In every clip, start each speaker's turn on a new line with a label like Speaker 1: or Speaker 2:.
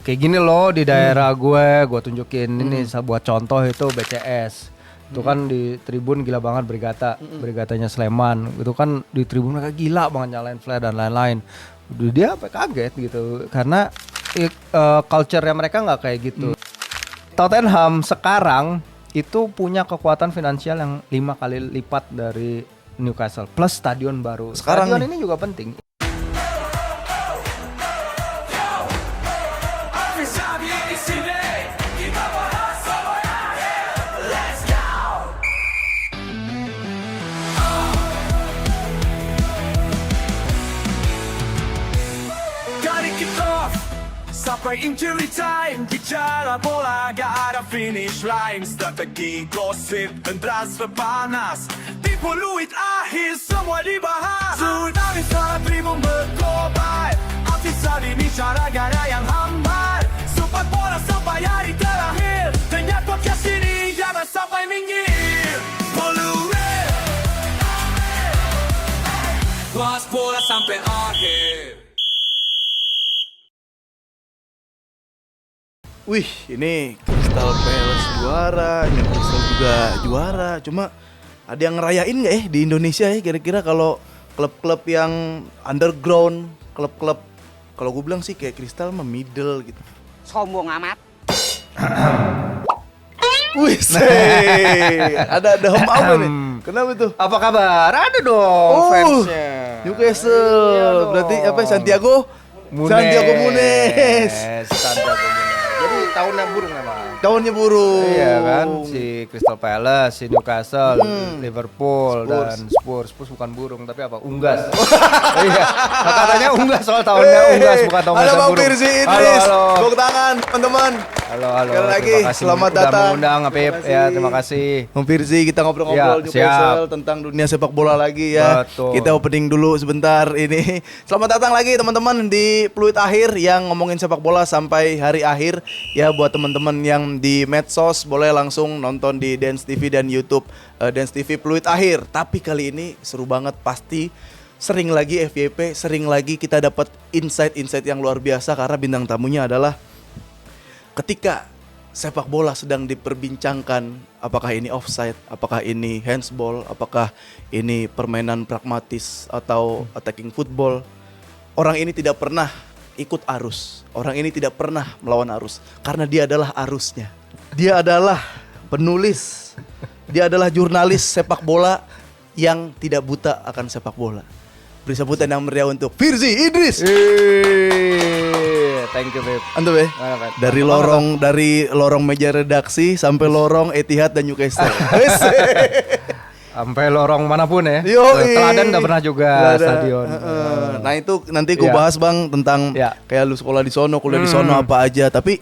Speaker 1: Kayak gini loh di daerah gue tunjukin ini buat contoh itu BCS. Itu kan di tribun gila banget Brigatanya Sleman. Itu kan di tribun mereka gila banget nyalain flare dan lain-lain. Dia apa kaget gitu karena culture-nya mereka nggak kayak gitu. Tottenham sekarang itu punya kekuatan finansial yang 5 kali lipat dari Newcastle plus stadion baru.
Speaker 2: Sekarang
Speaker 1: stadion
Speaker 2: nih.
Speaker 1: ini juga penting.
Speaker 3: Sampai injury time, bicara bola gak ada finish line. Strategi, gosip, dan transfer panas. Tipu Fluid akhir semua dibahas. Tsunami saat tribun berkobar. Artis ini cara gada yang hambar. Sumpah bola sampai hari terakhir. Dengar podcast ini jangan sampai minggir. Fluid, bahas bola sampai akhir.
Speaker 2: Wih, ini Crystal Palace juara, Newcastle juga juara. Cuma ada yang ngerayain nggak di Indonesia ya? Kira-kira kalau klub-klub yang underground, klub-klub kalau gue bilang sih kayak Crystal mah middle gitu.
Speaker 4: Sombong amat.
Speaker 2: Wih, ada hem apa nih? Kenapa tuh?
Speaker 1: Apa kabar? Ada dong fansnya.
Speaker 2: Newcastle.
Speaker 1: Iya dong.
Speaker 2: Berarti apa? Santiago
Speaker 1: Munez.
Speaker 2: Santiago Munez.
Speaker 1: Santiago Munez. Jadi tahunnya burung memang.
Speaker 2: Tahunnya burung.
Speaker 1: Iya kan, si Crystal Palace, si Newcastle, Liverpool,
Speaker 2: Spurs.
Speaker 1: dan Spurs. Spurs bukan burung, tapi apa? Unggas. Iya, nah, katanya unggas soal tahunnya unggas, bukan tahunnya
Speaker 2: Halo Bang
Speaker 1: burung.
Speaker 2: Firzi Idris.
Speaker 1: Halo.
Speaker 2: Tepuk tangan teman-teman.
Speaker 1: Halo.
Speaker 2: Sekali lagi,
Speaker 1: Terima kasih
Speaker 2: selamat
Speaker 1: udah
Speaker 2: datang.
Speaker 1: mengundang, Apip.
Speaker 2: Terima
Speaker 1: Ya,
Speaker 2: kasih.
Speaker 1: terima kasih.
Speaker 2: Bang Firzi, kita ngobrol-ngobrol
Speaker 1: Ya,
Speaker 2: Newcastle
Speaker 1: siap.
Speaker 2: tentang dunia sepak bola lagi ya.
Speaker 1: Betul.
Speaker 2: Kita opening dulu sebentar ini. Selamat datang lagi teman-teman di Fluid Akhir yang ngomongin sepak bola sampai hari akhir. Ya buat teman-teman yang di medsos boleh langsung nonton di Dance TV dan YouTube Dance TV Fluid Akhir. Tapi kali ini seru banget pasti. Sering lagi FYP, sering lagi kita dapat insight-insight yang luar biasa karena bintang tamunya adalah ketika sepak bola sedang diperbincangkan, apakah ini offside, apakah ini handsball, apakah ini permainan pragmatis atau attacking football. Orang ini tidak pernah ikut arus. Orang ini tidak pernah melawan arus karena dia adalah arusnya. Dia adalah penulis. Dia adalah jurnalis sepak bola yang tidak buta akan sepak bola. Beri sambutan yang meriah untuk Firzi Idris.
Speaker 1: Thank you, Beb.
Speaker 2: Antum ya?
Speaker 1: Mana, Beb?
Speaker 2: Dari lorong meja redaksi sampai lorong Etihad dan Newcastle.
Speaker 1: Sampai lorong manapun ya.
Speaker 2: Yoi.
Speaker 1: Teladan nggak pernah juga
Speaker 2: Nggak ada.
Speaker 1: stadion.
Speaker 2: Nah itu nanti gue
Speaker 1: Iya.
Speaker 2: bahas Bang tentang
Speaker 1: Iya.
Speaker 2: kayak lu sekolah di sono, kuliah di sono apa aja. Tapi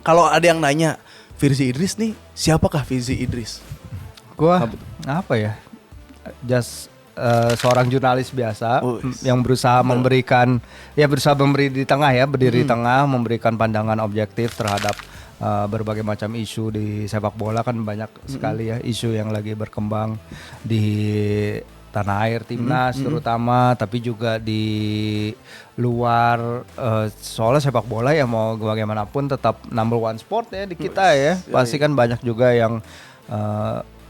Speaker 2: kalau ada yang nanya Firzi Idris nih, siapakah Firzi Idris?
Speaker 1: Gua apa ya? Just seorang jurnalis biasa yang berusaha berusaha memberi di tengah ya, berdiri di tengah, memberikan pandangan objektif terhadap berbagai macam isu di sepak bola. Kan banyak sekali ya isu yang lagi berkembang di tanah air, timnas terutama, tapi juga di luar. Soalnya sepak bola ya mau bagaimanapun tetap number one sport ya di kita ya. Pasti kan banyak juga yang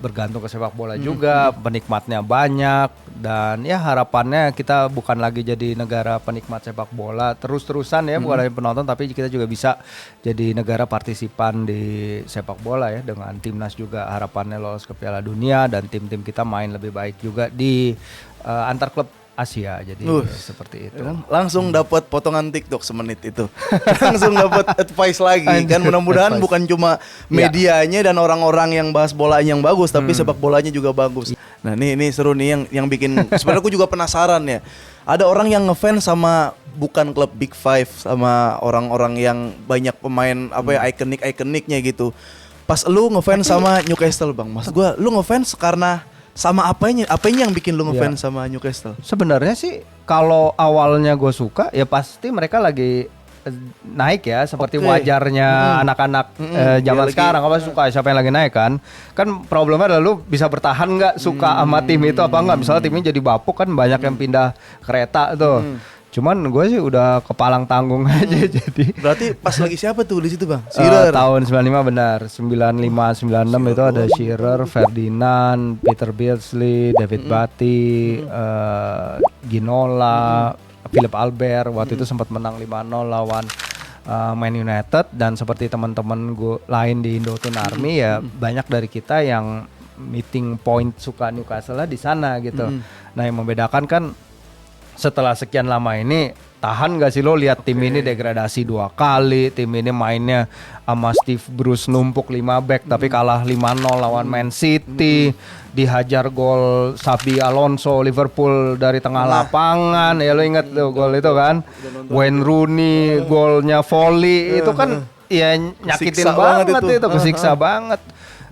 Speaker 1: bergantung ke sepak bola juga, penikmatnya banyak, dan ya harapannya kita bukan lagi jadi negara penikmat sepak bola terus-terusan ya, bukan hanya penonton tapi kita juga bisa jadi negara partisipan di sepak bola ya, dengan timnas juga harapannya lolos ke Piala Dunia dan tim-tim kita main lebih baik juga di antar klub Asia, jadi seperti itu.
Speaker 2: Kan langsung dapat potongan TikTok semenit itu. Langsung dapat advice lagi kan, mudah-mudahan
Speaker 1: Advice.
Speaker 2: bukan cuma medianya dan orang-orang yang bahas bolanya yang bagus, tapi sepak bolanya juga bagus. Nah, ini seru nih yang bikin sebenarnya aku juga penasaran ya. Ada orang yang ngefans sama bukan klub Big Five, sama orang-orang yang banyak pemain apa ya ikonik-ikoniknya gitu. Pas lu ngefans sama Newcastle, Bang. Mas gua lu ngefans karena sama apanya yang bikin lu ngefans sama Newcastle?
Speaker 1: Sebenarnya sih kalau awalnya gue suka ya pasti mereka lagi naik ya, seperti
Speaker 2: Oke.
Speaker 1: wajarnya anak-anak zaman
Speaker 2: Dia lagi-
Speaker 1: sekarang. Kalau suka siapa yang lagi naik kan problemnya adalah lu bisa bertahan nggak suka sama tim itu apa nggak. Misalnya timnya jadi bapuk kan banyak yang pindah kereta tuh. Cuman gue sih udah kepalang tanggung aja jadi.
Speaker 2: Berarti pas lagi siapa tuh di situ Bang? Shearer.
Speaker 1: Tahun 95 benar. 95 96 itu ada Shearer, Ferdinand, Peter Beardsley, David Batty, Ginola, Philip Albert. Waktu itu sempat menang 5-0 lawan Man United, dan seperti teman-teman gue lain di Indotune Army ya banyak dari kita yang meeting point suka Newcastle lah di sana gitu. Nah, yang membedakan kan setelah sekian lama ini tahan gak sih lo lihat tim ini degradasi 2 kali, tim ini mainnya sama Steve Bruce numpuk 5 back tapi kalah 5-0 lawan Man City, dihajar gol Xabi Alonso Liverpool dari tengah lapangan, ya lo inget tuh gol itu kan, Wayne Rooney golnya volley itu kan ya nyakitin
Speaker 2: Kesiksa
Speaker 1: banget
Speaker 2: banget
Speaker 1: itu, kesiksa banget.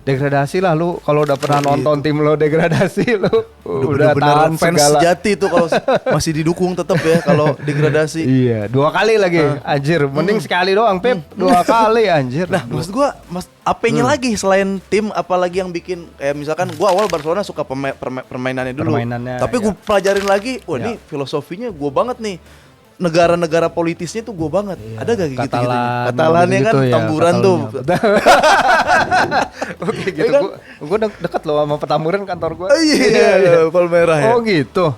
Speaker 1: Degradasi lah lu kalau udah pernah nonton tim lo degradasi lu udah
Speaker 2: bener-bener
Speaker 1: tahan
Speaker 2: fans
Speaker 1: segala.
Speaker 2: sejati tuh kalau masih didukung tetap ya kalau degradasi.
Speaker 1: Iya, 2 kali lagi anjir, mending sekali doang Pep, 2 kali anjir.
Speaker 2: Nah, maksud gua apanya lagi selain tim, apalagi yang bikin kayak misalkan gua awal Barcelona suka permainannya dulu.
Speaker 1: Permainannya,
Speaker 2: tapi gua pelajarin lagi, wah ini filosofinya gua banget nih. Negara-negara politisnya tuh gue banget. Ada gak gitu gitu? Katalannya kan
Speaker 1: gitu,
Speaker 2: Tamburan tuh.
Speaker 1: Oke gitu.
Speaker 2: Kan?
Speaker 1: Gue deket loh sama Petamburan kantor gue.
Speaker 2: Iya, Palmerah ya.
Speaker 1: Oh gitu.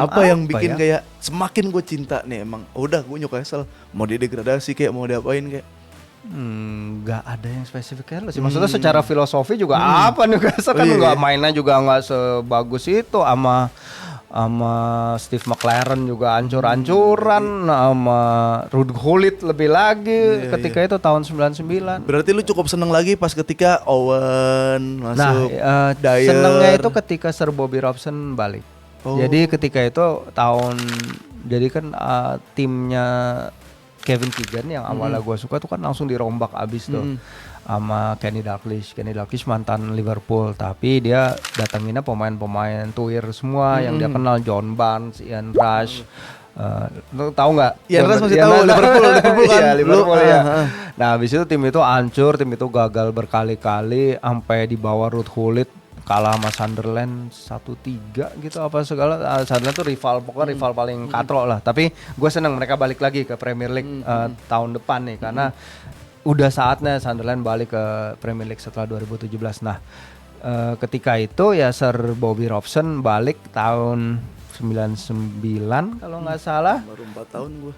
Speaker 2: Apa yang bikin kayak semakin gue cinta nih emang. Udah gue Newcastle mau didegradasi kayak mau diapain kayak.
Speaker 1: Nggak ada yang spesifik lo sih. Maksudnya secara filosofi juga apa Newcastle kan nggak mainnya juga nggak sebagus itu, sama Steve McLaren juga ancur-ancuran, sama Ruud Gullit lebih lagi ketika itu tahun 99.
Speaker 2: Berarti lu cukup seneng lagi pas ketika Owen masuk. Dyer.
Speaker 1: Senengnya itu ketika Sir Bobby Robson balik. Jadi ketika itu jadi kan timnya Kevin Keegan yang awalnya gue suka tuh kan langsung dirombak abis tuh sama Kenny Dalglish. Kenny Dalglish mantan Liverpool, tapi dia datanginnya pemain-pemain tuir semua yang dia kenal, John Barnes, Ian Rush. Lu tahu nggak?
Speaker 2: Ian Rush masih tahu, Liverpool kan.
Speaker 1: Iya, Liverpool ya. Nah, habis itu tim itu hancur, tim itu gagal berkali-kali sampai di bawah Ruud Gullit, kalah sama Sunderland 1-3 gitu apa segala. Sunderland tuh rival, pokoknya rival paling katrok lah. Tapi gue seneng mereka balik lagi ke Premier League tahun depan nih, karena udah saatnya Sunderland balik ke Premier League setelah 2017. Nah, ketika itu ya Sir Bobby Robson balik tahun 99 kalau nggak salah.
Speaker 2: Baru 4 tahun gue.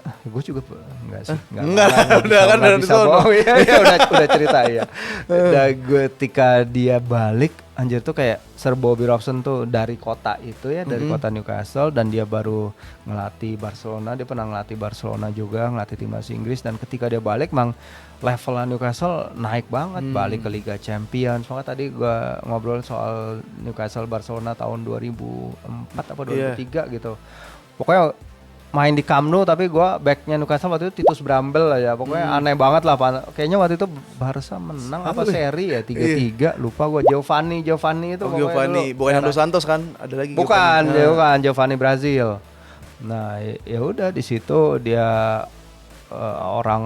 Speaker 1: Gue juga enggak sih,
Speaker 2: udah kan dari sono.
Speaker 1: Ya udah cerita ya. Dan ketika dia balik, anjir tuh kayak Sir Bobby Robson tuh dari kota itu ya, dari kota Newcastle, dan dia baru ngelatih Barcelona, dia pernah ngelatih Barcelona juga, ngelatih timnas Inggris, dan ketika dia balik mang levelnya Newcastle naik banget, balik ke Liga Champions. Makanya tadi gua ngobrol soal Newcastle Barcelona tahun 2004 apa 2003 gitu. Pokoknya main di Camp Nou, tapi gue backnya Newcastle waktu itu Titus Bramble lah ya, pokoknya aneh banget lah. Kayaknya waktu itu Barca menang apa seri ya 3-3, lupa gue. Giovanni itu
Speaker 2: Giovanni bukan Hernando Santos kan, ada lagi
Speaker 1: bukan Giovanni Brazil. Nah ya udah di situ dia orang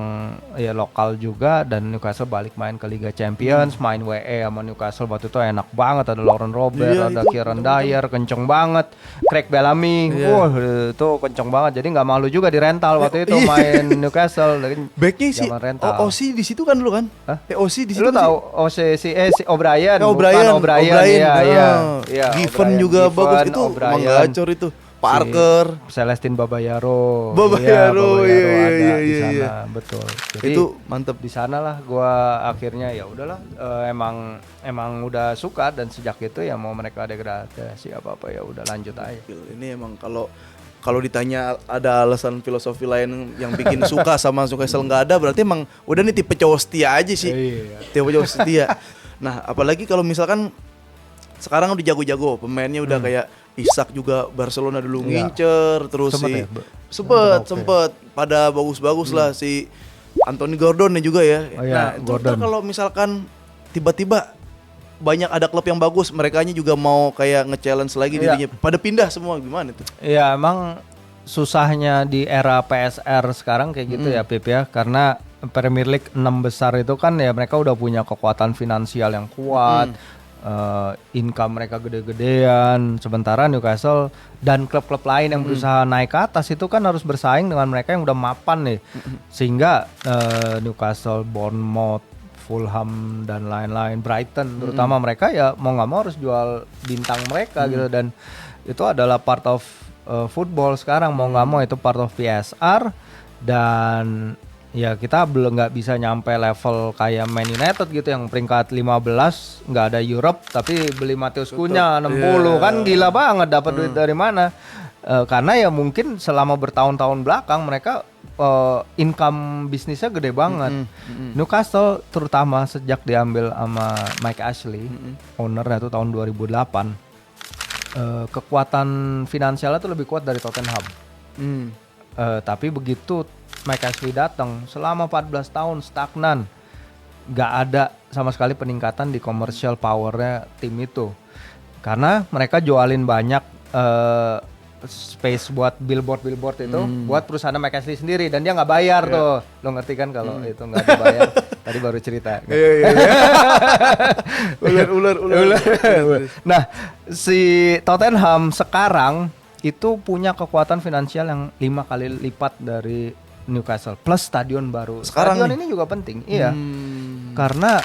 Speaker 1: ya lokal juga, dan Newcastle balik main ke Liga Champions, main WE sama Newcastle waktu itu enak banget, ada Lauren Robert, ada Kieran Dyer, kenceng banget, Craig Bellamy, itu kenceng banget, jadi nggak malu juga di rental waktu itu main Newcastle.
Speaker 2: Backnya si Osi di situ kan dulu kan? Osi di situ.
Speaker 1: Lu tahu Osi si O'Brien,
Speaker 2: O'Brien. Given juga bagus itu, emang gacor itu. Parker,
Speaker 1: Celestin Babayaro,
Speaker 2: iya,
Speaker 1: ada di sana, betul. Jadi
Speaker 2: itu mantep
Speaker 1: di sana lah. Gua akhirnya ya udahlah, emang udah suka, dan sejak itu ya mau mereka degradasi apa ya udah lanjut aja.
Speaker 2: Ini emang kalau ditanya ada alasan filosofi lain yang bikin suka sama Newcastle nggak ada, berarti emang udah nih tipe cowok setia aja sih. Tipe cowok setia. Nah, apalagi kalau misalkan sekarang udah jago-jago, pemainnya udah kayak Isak juga Barcelona dulu ngincer, terus sempet pada bagus-bagus lah si Anthony Gordon juga ya. Nah, Gordon. Kalau misalkan tiba-tiba banyak ada klub yang bagus, merekanya juga mau kayak nge-challenge lagi dirinya, pada pindah semua, gimana tuh?
Speaker 1: Iya, emang susahnya di era PSR sekarang kayak gitu ya Pip ya, karena Premier League 6 besar itu kan ya mereka udah punya kekuatan finansial yang kuat. income mereka gede-gedean. Sementara Newcastle dan klub-klub lain yang berusaha naik ke atas itu kan harus bersaing dengan mereka yang udah mapan nih. Sehingga Newcastle, Bournemouth, Fulham dan lain-lain, Brighton terutama mereka ya mau nggak mau harus jual bintang mereka gitu, dan itu adalah part of football sekarang, mau nggak mau itu part of PSR. Dan ya kita belum nggak bisa nyampe level kayak Man United gitu yang peringkat 15 nggak ada Europe tapi beli Mateus Cunha 60 kan gila banget, dapat duit dari mana? Karena ya mungkin selama bertahun-tahun belakang mereka income bisnisnya gede banget. Newcastle terutama sejak diambil sama Mike Ashley, ownernya tuh tahun 2008, kekuatan finansialnya tuh lebih kuat dari Tottenham. Tapi begitu Mike Ashley datang, selama 14 tahun stagnan, nggak ada sama sekali peningkatan di commercial powernya tim itu, karena mereka jualin banyak space buat billboard itu buat perusahaan Mike Ashley sendiri, dan dia nggak bayar tuh, lo ngerti kan kalau itu nggak dibayar. Tadi baru cerita. Ular. Nah, si Tottenham sekarang itu punya kekuatan finansial yang 5 kali lipat dari Newcastle plus stadion baru.
Speaker 2: Sekarang
Speaker 1: stadion ini juga penting, iya. Karena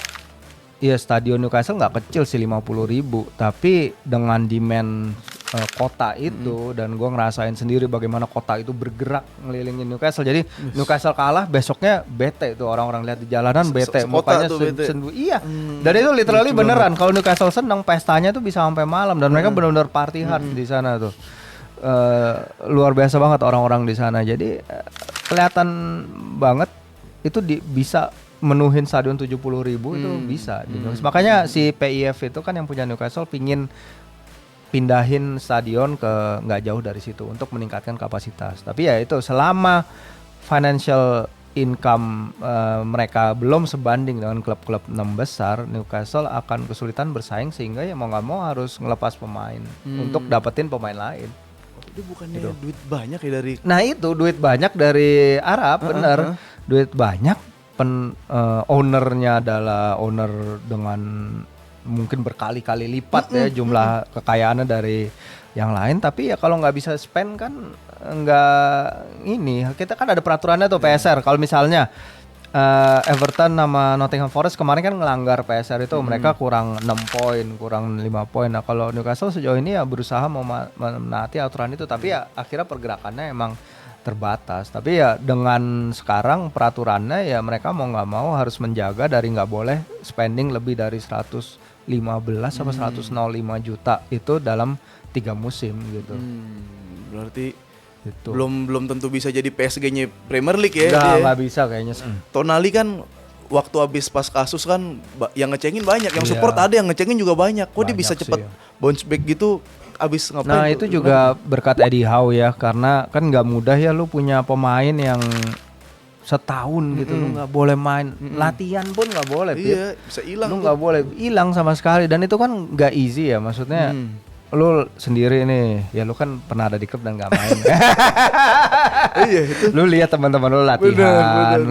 Speaker 1: ya stadion Newcastle nggak kecil sih, 50.000, tapi dengan demand kota itu, dan gue ngerasain sendiri bagaimana kota itu bergerak ngelilingin Newcastle. Jadi Newcastle kalah, besoknya bete itu orang-orang lihat di jalanan, bete, mukanya sendu. Iya. Dan itu literally beneran. Kalau Newcastle seneng, pestanya tuh bisa sampai malam, dan mereka benar-benar party hard di sana tuh. Luar biasa banget orang-orang di sana. Jadi kelihatan banget itu bisa menuhin stadion 70.000 itu bisa. Makanya si PIF itu kan yang punya Newcastle pingin pindahin stadion ke nggak jauh dari situ untuk meningkatkan kapasitas. Tapi ya itu selama financial income mereka belum sebanding dengan klub-klub 6 besar, Newcastle akan kesulitan bersaing, sehingga ya mau nggak mau harus ngelepas pemain untuk dapetin pemain lain.
Speaker 2: Itu bukannya duit banyak ya dari?
Speaker 1: Nah itu duit banyak dari Arab, bener. Duit banyak, ownernya adalah owner dengan mungkin berkali-kali lipat ya jumlah kekayaannya dari yang lain. Tapi ya kalau nggak bisa spend kan nggak ini. Kita kan ada peraturannya tuh PSR. Kalau misalnya Everton sama Nottingham Forest kemarin kan ngelanggar PSR itu, mereka kurang 6 poin, kurang 5 poin. Nah kalau Newcastle sejauh ini ya berusaha menaati aturan itu, tapi ya akhirnya pergerakannya emang terbatas. Tapi ya dengan sekarang peraturannya ya mereka mau nggak mau harus menjaga dari nggak boleh spending lebih dari 115 sampai 105 juta itu dalam 3 musim gitu.
Speaker 2: Berarti
Speaker 1: gitu.
Speaker 2: Belum tentu bisa jadi PSG-nya Premier League ya.
Speaker 1: Nggak bisa kayaknya.
Speaker 2: Tonali kan waktu habis pas kasus kan yang ngecengin banyak, yang support ada, yang ngecengin juga banyak. Kok dia bisa cepat bounce back gitu abis ngapain?
Speaker 1: Nah itu juga berkat Eddie Howe ya, karena kan nggak mudah ya lu punya pemain yang setahun gitu, lu nggak boleh main, latihan pun nggak boleh.
Speaker 2: Iya, bisa hilang.
Speaker 1: Lu nggak boleh hilang sama sekali, dan itu kan nggak easy ya, maksudnya. Lu sendiri nih, ya lu kan pernah ada di klub dan nggak main.
Speaker 2: Iya itu.
Speaker 1: Lu lihat teman-teman lu latihan,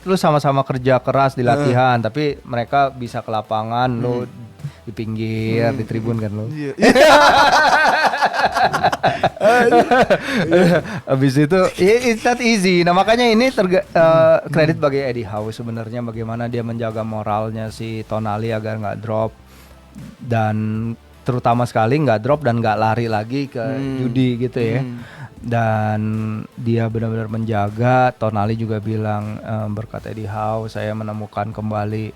Speaker 1: lu sama-sama kerja keras di latihan, tapi mereka bisa ke lapangan, lu di pinggir, di tribun kan lu.
Speaker 2: Iya.
Speaker 1: Abis itu, it's not easy. Nah makanya ini kredit bagi Eddie Howe sebenarnya, bagaimana dia menjaga moralnya si Tonali agar nggak drop, dan terutama sekali nggak drop dan nggak lari lagi ke judi gitu ya. Dan dia benar-benar menjaga. Tonali juga bilang, berkat Eddie Howe saya menemukan kembali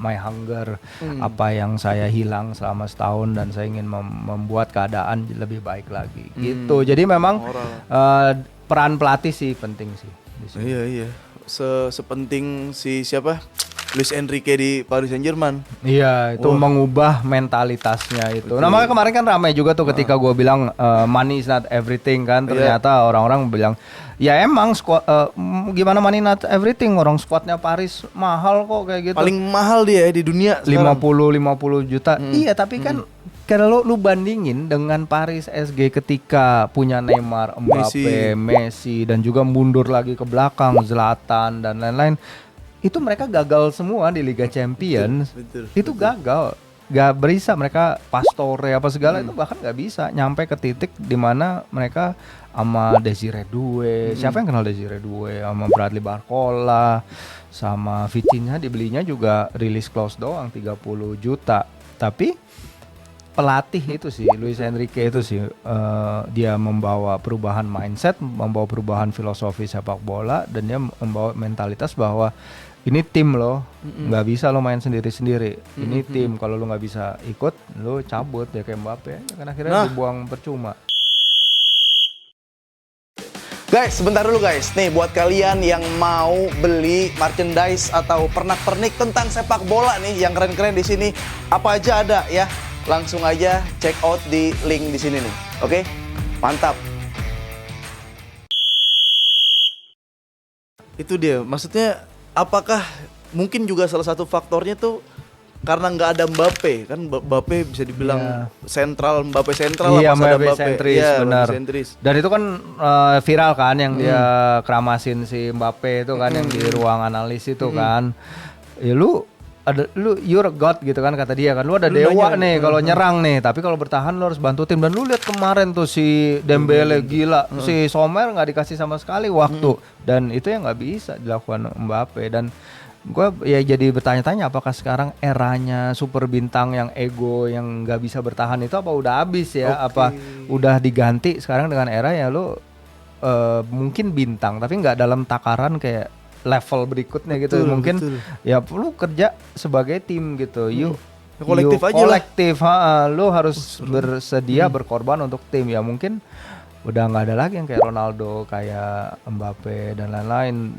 Speaker 1: my hunger, apa yang saya hilang selama setahun, dan saya ingin membuat keadaan lebih baik lagi gitu. Jadi memang peran pelatih sih penting sih di sini.
Speaker 2: Iya. Sepenting si siapa? Luis Enrique di Paris Saint-Germain.
Speaker 1: Iya, itu mengubah mentalitasnya itu. Betul. Nah makanya kemarin kan ramai juga tuh ketika gue bilang money is not everything kan. Ternyata orang-orang bilang, ya emang gimana money not everything, orang squadnya Paris mahal kok kayak gitu.
Speaker 2: Paling mahal dia di dunia sekarang.
Speaker 1: 50 juta. Iya tapi kan kalau lu bandingin dengan Paris SG ketika punya Neymar, Mbappe, Messi, dan juga mundur lagi ke belakang Zlatan dan lain-lain. itu mereka gagal semua di Liga Champions. Itu
Speaker 2: betul.
Speaker 1: gagal, gak bisa mereka Pastore apa segala itu bahkan gak bisa nyampe ke titik di mana mereka sama Desire Doué, siapa yang kenal Desire Doué, sama Bradley Barcola, sama Vitinha dibelinya juga release clause doang 30 juta. Tapi pelatih itu sih Luis Enrique itu sih dia membawa perubahan mindset, membawa perubahan filosofi sepak bola, dan dia membawa mentalitas bahwa ini tim loh, nggak bisa lo main sendiri-sendiri. Ini tim, kalau lo nggak bisa ikut, lo cabut ya kayak Mbappe, kan akhirnya dibuang percuma.
Speaker 2: Guys, sebentar dulu guys. Nih buat kalian yang mau beli merchandise atau pernak-pernik tentang sepak bola nih yang keren-keren di sini, apa aja ada ya? Langsung aja check out di link di sini nih. Oke? Mantap. Itu dia. Maksudnya apakah mungkin juga salah satu faktornya tuh karena nggak ada Mbappe, kan Mbappe bisa dibilang sentral, Mbappe sentral
Speaker 1: iya,
Speaker 2: pas ada
Speaker 1: Mbappe
Speaker 2: Mbappe.
Speaker 1: sentris,
Speaker 2: Iya,
Speaker 1: benar.
Speaker 2: Mbappe sentris.
Speaker 1: Dan itu kan viral kan yang dia keramasin si Mbappe itu kan yang di ruang analis itu kan. Ya lu you're a god gitu kan kata dia kan. Lu ada dewa nih kalau nyerang nih, tapi kalau bertahan lu harus bantu tim. Dan lu lihat kemarin tuh si Dembele gila, si Sommer nggak dikasih sama sekali waktu. Dan itu yang nggak bisa dilakukan Mbappe. Dan gue ya jadi bertanya-tanya apakah sekarang eranya super bintang yang ego yang nggak bisa bertahan itu apa udah habis ya? Apa udah diganti sekarang dengan era ya lu mungkin bintang tapi nggak dalam takaran kayak level berikutnya gitu. Mungkin ya lu kerja sebagai tim gitu.
Speaker 2: Kolektif aja
Speaker 1: kolektif, lu harus bersedia berkorban untuk tim. Ya mungkin udah nggak ada lagi yang kayak Ronaldo, kayak Mbappe dan lain-lain.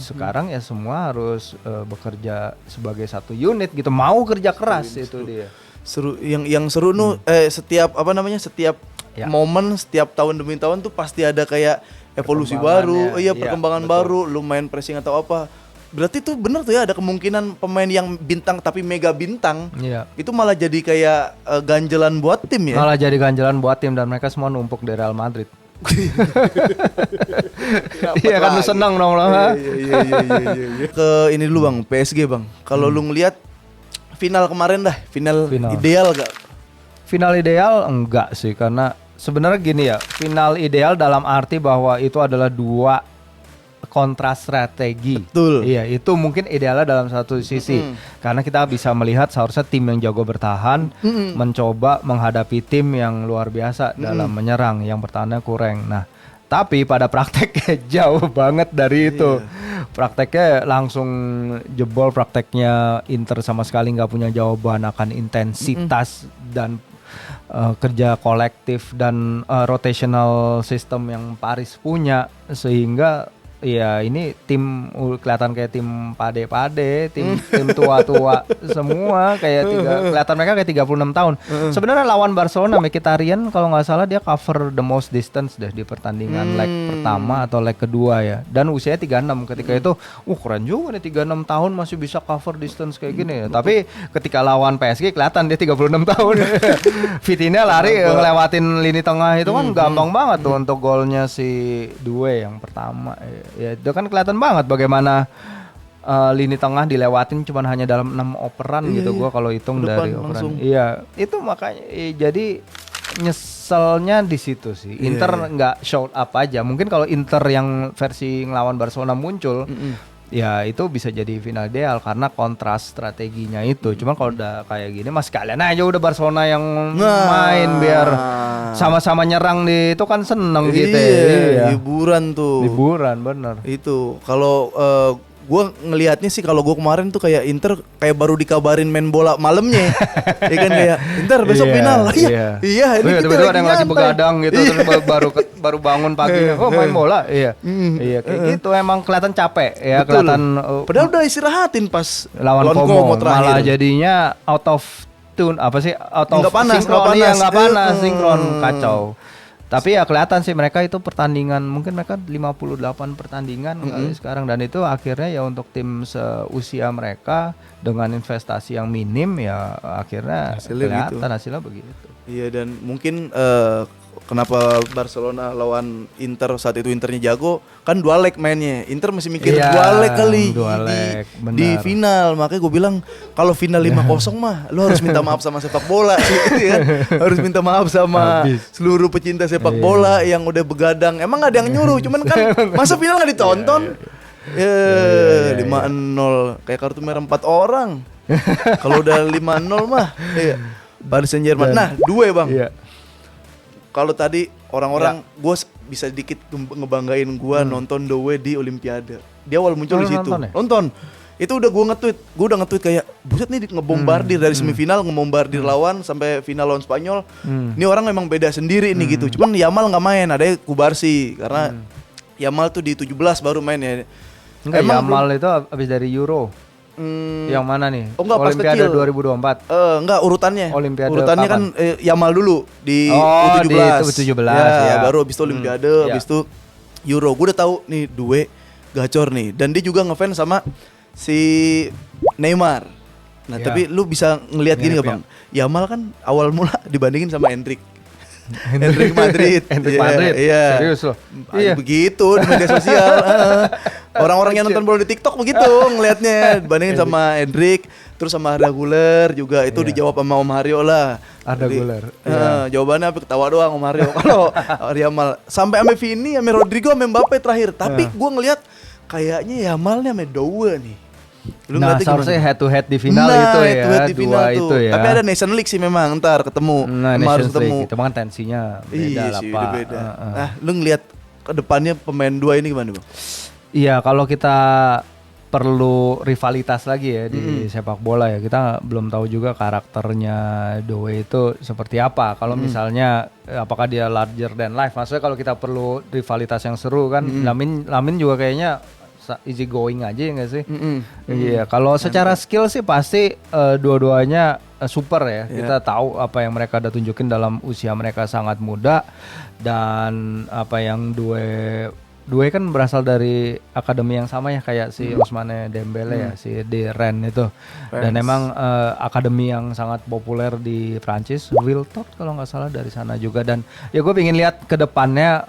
Speaker 1: Sekarang ya semua harus bekerja sebagai satu unit gitu. Mau kerja keras itu dia.
Speaker 2: Seru yang seru setiap setiap momen, setiap tahun demi tahun tuh pasti ada kayak evolusi baru, perkembangan baru, lu main pressing atau apa. Berarti tuh bener tuh ya ada kemungkinan pemain yang bintang tapi mega bintang. Itu malah jadi kayak ganjelan buat tim ya.
Speaker 1: Malah jadi ganjelan buat tim dan mereka semua numpuk di Real Madrid. Iya kan lu seneng dong lo.
Speaker 2: Iya. Ke ini dulu Bang, PSG Bang. Kalau lu ngelihat final kemarin dah, final ideal gak?
Speaker 1: Final ideal enggak sih, karena sebenarnya gini ya, final ideal dalam arti bahwa itu adalah dua kontra strategi.
Speaker 2: Betul.
Speaker 1: Iya, itu mungkin idealnya dalam satu sisi. Karena kita bisa melihat seharusnya tim yang jago bertahan mencoba menghadapi tim yang luar biasa dalam menyerang, yang bertahannya kurang. Nah, tapi pada prakteknya jauh banget dari itu. Prakteknya langsung jebol, prakteknya Inter sama sekali nggak punya jawaban akan intensitas dan kerja kolektif dan rotational system yang Paris punya, sehingga ya ini tim kelihatan kayak tim pade-pade, tim tua-tua semua, kayak kelihatan mereka kayak 36 tahun. Sebenarnya lawan Barcelona, Mkhitaryan kalau nggak salah dia cover the most distance deh di pertandingan leg pertama atau leg kedua ya. Dan usianya 36 ketika itu. Keren juga nih 36 tahun masih bisa cover distance kayak gini ya. Tapi ketika lawan PSG kelihatan dia 36 tahun. Vitinha lari ngelewatin lini tengah itu kan gampang banget tuh untuk golnya si Doué yang pertama. Ya itu kan kelihatan banget bagaimana lini tengah dilewatin cuman hanya dalam 6 operan gitu. Gua kalau hitung dari operan langsung. Iya itu makanya jadi nyeselnya di situ sih. Inter nggak show up aja. Mungkin kalau Inter yang versi ngelawan Barcelona muncul ya itu bisa jadi final ideal karena kontras strateginya itu. Cuma kalau udah kayak gini mas kalian aja udah Barcelona yang main biar sama-sama nyerang di itu kan seneng gitu ya.
Speaker 2: Hiburan tuh.
Speaker 1: Hiburan bener.
Speaker 2: Itu kalau gue ngelihatnya sih kalau gue kemarin tuh kayak Inter kayak baru dikabarin main bola malamnya. Ya kan kayak Inter besok final. Iya ini
Speaker 1: kita ada yang lagi begadang gitu terus baru bangun paginya main bola. Iya kayak gitu emang kelihatan capek ya. Betul. Kelihatan
Speaker 2: padahal udah istirahatin pas
Speaker 1: lawan Como malah jadinya out of tune apa sih, out of sinkron, nggak panas sinkron, kacau. Tapi ya kelihatan sih mereka itu pertandingan, mungkin mereka 58 pertandingan kali sekarang, dan itu akhirnya ya untuk tim seusia mereka dengan investasi yang minim ya akhirnya hasilnya kelihatan gitu. Hasilnya begitu.
Speaker 2: Iya dan mungkin kenapa Barcelona lawan Inter saat itu Internya jago, kan dua leg mainnya. Inter masih mikir dua leg kali di final. Makanya gue bilang kalau final 5-0 mah lo harus minta maaf sama sepak bola sih kan. Harus minta maaf sama seluruh pecinta sepak bola yang udah begadang. Emang gak ada yang nyuruh, cuman kan masa final gak ditonton. 5-0 kayak kartu merah 4 orang. Kalau udah 5-0 mah Paris Saint-Germain. Nah, dua Bang. Kalau tadi orang-orang gue bisa dikit ngebanggain gue nonton Doe di Olimpiade. Dia awal muncul di situ. Nonton. Itu udah gue nge-tweet kayak buset nih ngebombardir dari semifinal ngebombardir lawan sampai final lawan Spanyol. Ini orang memang beda sendiri nih gitu. Cuman Yamal nggak main, ada Kubarsi karena Yamal tuh di 17 baru main ya.
Speaker 1: Enggak, Yamal itu abis dari Euro. Yang mana nih?
Speaker 2: Oh enggak,
Speaker 1: Olimpiade
Speaker 2: pas kecil.
Speaker 1: 2024.
Speaker 2: Enggak, urutannya.
Speaker 1: Olimpiade
Speaker 2: urutannya
Speaker 1: kapan?
Speaker 2: kan Yamal dulu di U17.
Speaker 1: Di U17 ya.
Speaker 2: Baru habis itu Olimpiade, habis itu Euro. Gue udah tahu nih Due gacor nih. Dan dia juga ngefans sama si Neymar. Nah, tapi lu bisa ngelihat gini enggak, Bang? Yamal kan awal mula dibandingin sama Endrick. Endrick Madrid. Iya.
Speaker 1: Serius loh.
Speaker 2: Begitu di media sosial. Orang-orang yang nonton bola di TikTok begitu ngelihatnya dibandingin sama Endrick, terus sama Arda Güler juga itu dijawab sama Om Haryo lah.
Speaker 1: Arda Güler.
Speaker 2: Jawabannya apa ketawa doang Om Haryo. Kalau Yamal sampai Vini, sama Rodrigo, sama Mbappe terakhir. Tapi gue ngelihat kayaknya Yamalnya sama Doe nih. Lu
Speaker 1: seharusnya head to head di final itu ya.
Speaker 2: Head to head di final tuh.
Speaker 1: Itu ya.
Speaker 2: Tapi ada Nation League sih memang ntar ketemu.
Speaker 1: Harus ketemu. Itu kan tensinya beda lah Pak.
Speaker 2: Beda. Nah, lu ngelihat ke depannya pemain dua ini gimana, Bang?
Speaker 1: Iya, kalau kita perlu rivalitas lagi ya di sepak bola ya. Kita belum tahu juga karakternya Doe itu seperti apa. Kalau misalnya apakah dia larger than life. Maksudnya kalau kita perlu rivalitas yang seru kan. Lamin juga kayaknya easy going aja ya nggak sih? Iya, kalau secara skill sih pasti dua-duanya super ya. Kita tahu apa yang mereka udah tunjukin dalam usia mereka sangat muda dan apa yang Due kan berasal dari akademi yang sama ya kayak si Ousmane Dembele ya, si di Rennes itu. Dan emang akademi yang sangat populer di Prancis, Wiltord kalau nggak salah dari sana juga. Dan ya gue pengen lihat ke depannya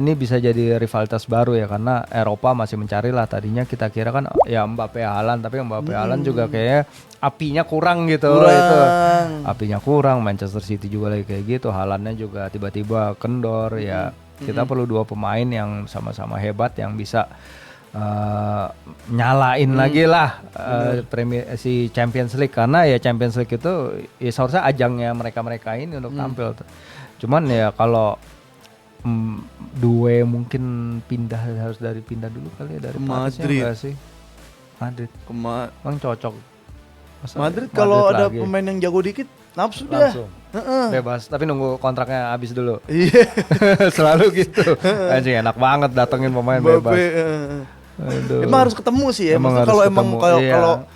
Speaker 1: ini bisa jadi rivalitas baru ya karena Eropa masih mencari lah. Tadinya kita kira kan ya Mbappe Haaland, tapi Mbappe Haaland juga kayak apinya kurang gitu. Itu apinya kurang. Manchester City juga lagi kayak gitu. Haalandnya juga tiba-tiba kendor ya. Kita perlu dua pemain yang sama-sama hebat yang bisa nyalain lagi lah si Champions League karena ya Champions League itu ya seharusnya ajangnya mereka ini untuk tampil. Cuman ya kalau Due mungkin harus pindah dulu kali ya dari
Speaker 2: Madrid
Speaker 1: sih. Madrid. Emang cocok.
Speaker 2: Madrid kalau ada pemain yang jago dikit nafsu dia.
Speaker 1: Bebas, tapi nunggu kontraknya habis dulu.
Speaker 2: Iya.
Speaker 1: Selalu gitu. Anjing enak banget datengin pemain bebas.
Speaker 2: Emang harus ketemu sih ya. Kalau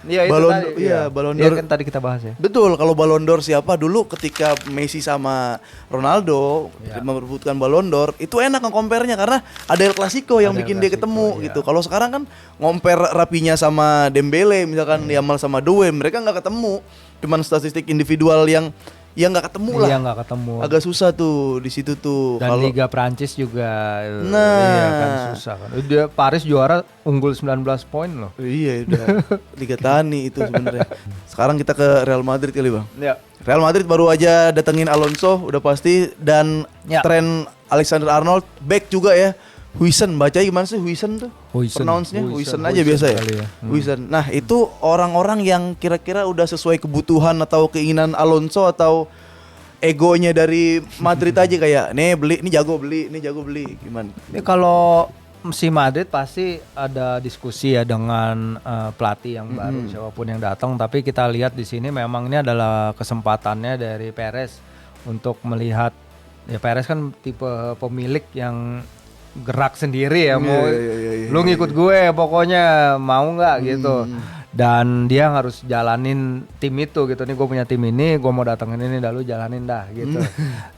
Speaker 2: Ballon d'Or
Speaker 1: kan tadi kita bahas ya.
Speaker 2: Betul, kalau Ballon d'Or siapa dulu ketika Messi sama Ronaldo merebutkan Ballon d'Or, itu enak nge-compare-nya karena ada El Clasico yang bikin dia ketemu gitu. Kalau sekarang kan compare Rapinya sama Dembele, misalkan Yamal sama Due, mereka nggak ketemu. Cuman statistik individual yang nggak ketemu lah.
Speaker 1: Iya nggak ketemu.
Speaker 2: Agak susah tuh di situ tuh.
Speaker 1: Dan Liga Prancis juga. Iya kan susah kan. Udah Paris juara unggul 19 poin loh.
Speaker 2: Iya udah. Liga Tani itu sebenarnya. Sekarang kita ke Real Madrid kali Bang.
Speaker 1: Ya.
Speaker 2: Real Madrid baru aja datengin Alonso udah pasti dan tren Alexander-Arnold back juga ya. Huijsen, baca gimana sih Huijsen tuh? Pronounce-nya Huijsen aja biasa ya. Huijsen. Nah, itu orang-orang yang kira-kira udah sesuai kebutuhan atau keinginan Alonso atau egonya dari Madrid aja kayak, nih beli, ini jago beli gimana?
Speaker 1: Ya kalau si Madrid pasti ada diskusi ya dengan pelatih yang baru siapapun yang datang, tapi kita lihat di sini memang ini adalah kesempatannya dari Perez untuk melihat ya Perez kan tipe pemilik yang gerak sendiri ya mau lu ngikut gue pokoknya mau nggak gitu dan dia harus jalanin tim itu gitu nih gue punya tim ini gue mau datengin ini dah lu jalanin dah gitu.